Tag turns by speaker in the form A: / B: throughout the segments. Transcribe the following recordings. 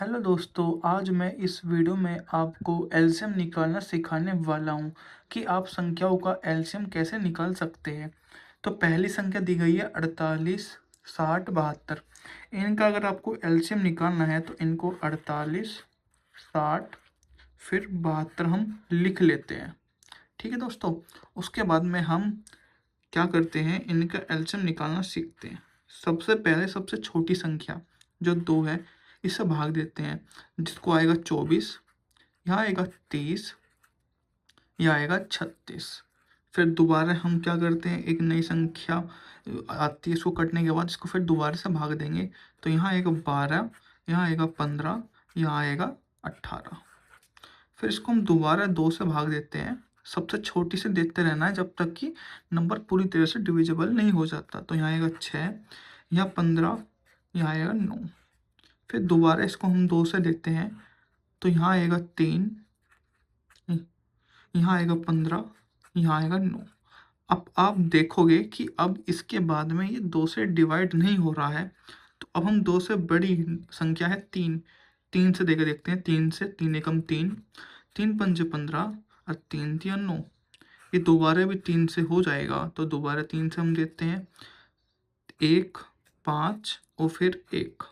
A: Hello दोस्तों, आज मैं इस वीडियो में आपको एलसीएम निकालना सिखाने वाला हूँ कि आप संख्याओं का एलसीएम कैसे निकाल सकते हैं। तो पहली संख्या दी गई है 48, 60, 72। इनका अगर आपको एलसीएम निकालना है तो इनको 48, 60 फिर 72 हम लिख लेते हैं। ठीक है दोस्तों, उसके बाद में हम क्या करते हैं, इनका एलसीएम निकालना सीखते हैं। सबसे पहले सबसे छोटी संख्या जो 2 है, इसे भाग देते हैं, जिसको आएगा 24, यहाँ आएगा 30, यह आएगा 36। फिर दोबारा हम क्या करते हैं, एक नई संख्या आती है, इसको कटने के बाद इसको फिर दोबारा से भाग देंगे। तो यहाँ आएगा 12, यहाँ आएगा 15, यहाँ आएगा 18। फिर इसको हम दोबारा 2 से भाग देते हैं। सबसे छोटी से देखते रहना है जब तक कि नंबर पूरी तरह से डिविजिबल नहीं हो जाता। तो यहाँ आएगा 6, यहाँ 15, यहाँ आएगा 9। फिर दोबारा इसको हम 2 से देते हैं। तो यहाँ आएगा 3, यहाँ आएगा 15, यहाँ आएगा 9। अब आप देखोगे कि अब इसके बाद में ये 2 से डिवाइड नहीं हो रहा है। तो अब हम 2 से बड़ी संख्या है 3, 3 से देकर देखते हैं। 3 से 3 एकम 3, 3 पंजे 15 और 3 तिया 9। ये दोबारा भी 3 से हो जाएगा, तो दोबारा 3 से हम देते हैं 1, 5 और फिर 1।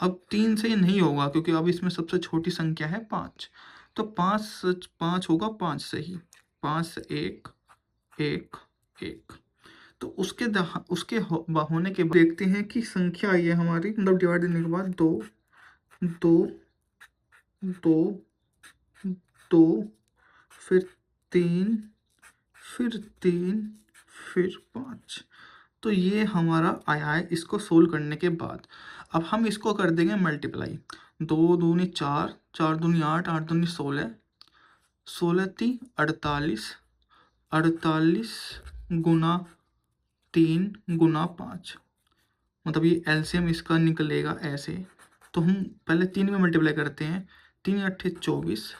A: अब 3 से ये नहीं होगा क्योंकि अब इसमें सबसे छोटी संख्या है 5। तो 5 होगा 5 से ही। 5 से 1, 1, 1। तो होने के बाद देखते हैं कि संख्या आई है हमारी, मतलब डिवाइड देने के बाद 2, 2, 2, 2, फिर 3, फिर 3, फिर 5। तो ये हमारा आया है इसको सोल्व करने के बाद। अब हम इसको कर देंगे मल्टीप्लाई। 2 दूनी 4, 4 दूनी 8, 8 दूनी 16, 16 ती 48, 48 गुना 3 गुना 5। मतलब ये एलसीएम इसका निकलेगा ऐसे। तो हम पहले 3 में मल्टीप्लाई करते हैं। 3 अट्ठे 24,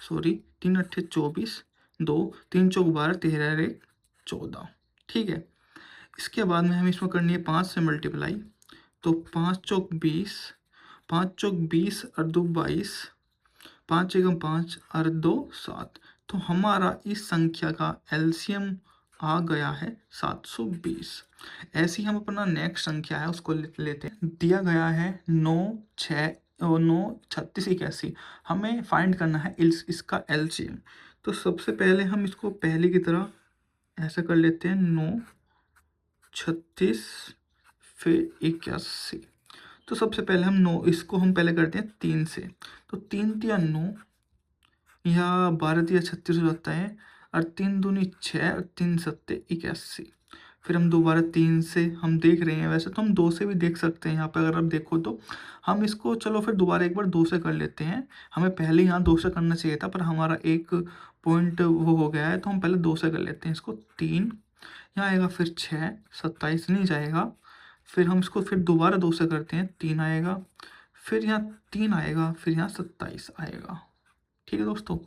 A: सॉरी 3 अट्ठे 24, 2 3 चौक 12, 13 एक 14। ठीक है, इसके बाद में हमें इसमें करनी है 5 से मल्टीप्लाई। तो 5 चौक 20, 5 चौक 20 और 2 22, 5 एकम 5 और 2 7। तो हमारा इस संख्या का एलसीएम आ गया है 720। ऐसे ही हम अपना नेक्स्ट संख्या है उसको लेते हैं। दिया गया है 9, 6 और 9, 36, 81। हमें फाइंड करना है इसका एलसीएम। तो सबसे पहले हम इसको पहले की तरह ऐसा कर लेते हैं, 9, 36 फिर 81। तो सबसे पहले हम 9, इसको हम पहले करते हैं 3 से। तो 3 तिया 9, या 12 तिया 36 हो जाता है, और 3 दूनी 6 और 3 सत्ते 81। फिर हम दोबारा 3 से हम देख रहे हैं, वैसे तो हम 2 से भी देख सकते हैं। यहाँ पे अगर आप देखो तो हम इसको चलो फिर दोबारा एक बार 2 से कर लेते हैं। हमें पहले यहाँ 2 से करना चाहिए था, पर हमारा एक पॉइंट वो हो गया है, तो हम पहले 2 से कर लेते हैं इसको। 3 यहाँ आएगा, फिर 6, 27 नहीं जाएगा। फिर हम इसको फिर दोबारा 2 से करते हैं, 3 आएगा, फिर यहाँ 3 आएगा, फिर यहाँ 27 आएगा। ठीक है दोस्तों,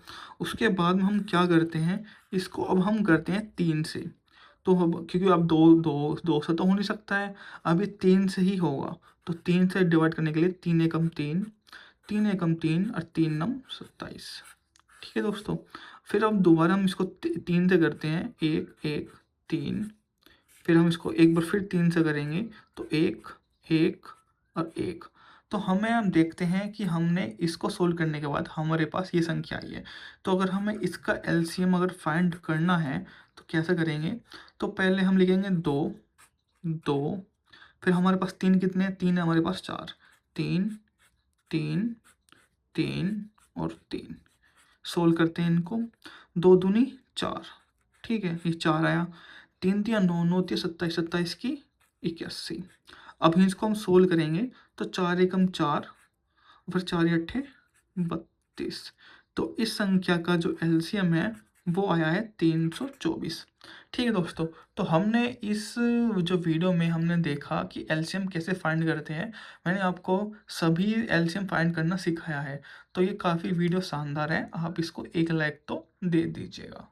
A: उसके बाद में हम क्या करते हैं, इसको अब हम करते हैं 3 से। तो अब क्योंकि अब 2 से तो हो नहीं सकता है, अभी 3 से ही होगा। तो 3 से डिवाइड करने के लिए 3 एकम 3, 3 एकम 3 और 3 नम 27। ठीक है दोस्तों, फिर अब दोबारा हम इसको 3 से करते हैं, 1, 1, 3। फिर हम इसको एक बार फिर 3 से करेंगे, तो 1, 1 और 1। तो हमें हम देखते हैं कि हमने इसको सोल्व करने के बाद हमारे पास ये संख्या आई है। तो अगर हमें इसका एलसीएम अगर फाइंड करना है तो कैसे करेंगे, तो पहले हम लिखेंगे 2, 2। फिर हमारे पास 3 कितने हैं, 3 है हमारे पास, 4, 3, 3, 3 और 3। सोल्व करते हैं इनको। 2 दूनी 4, ठीक है, ये 4 आया। 3 तिया 9, 9 तिया 27, 27 की 81। अब इसको हम सोल्व करेंगे। तो 4 एकम 4, फिर 4 अट्ठे 32। तो इस संख्या का जो एलसीएम है वो आया है 324। ठीक है दोस्तों, तो हमने इस जो वीडियो में हमने देखा कि एलसीएम कैसे फाइंड करते हैं। मैंने आपको सभी एलसीएम फाइंड करना सिखाया है। तो ये काफ़ी वीडियो शानदार है, आप इसको एक लाइक तो दे दीजिएगा।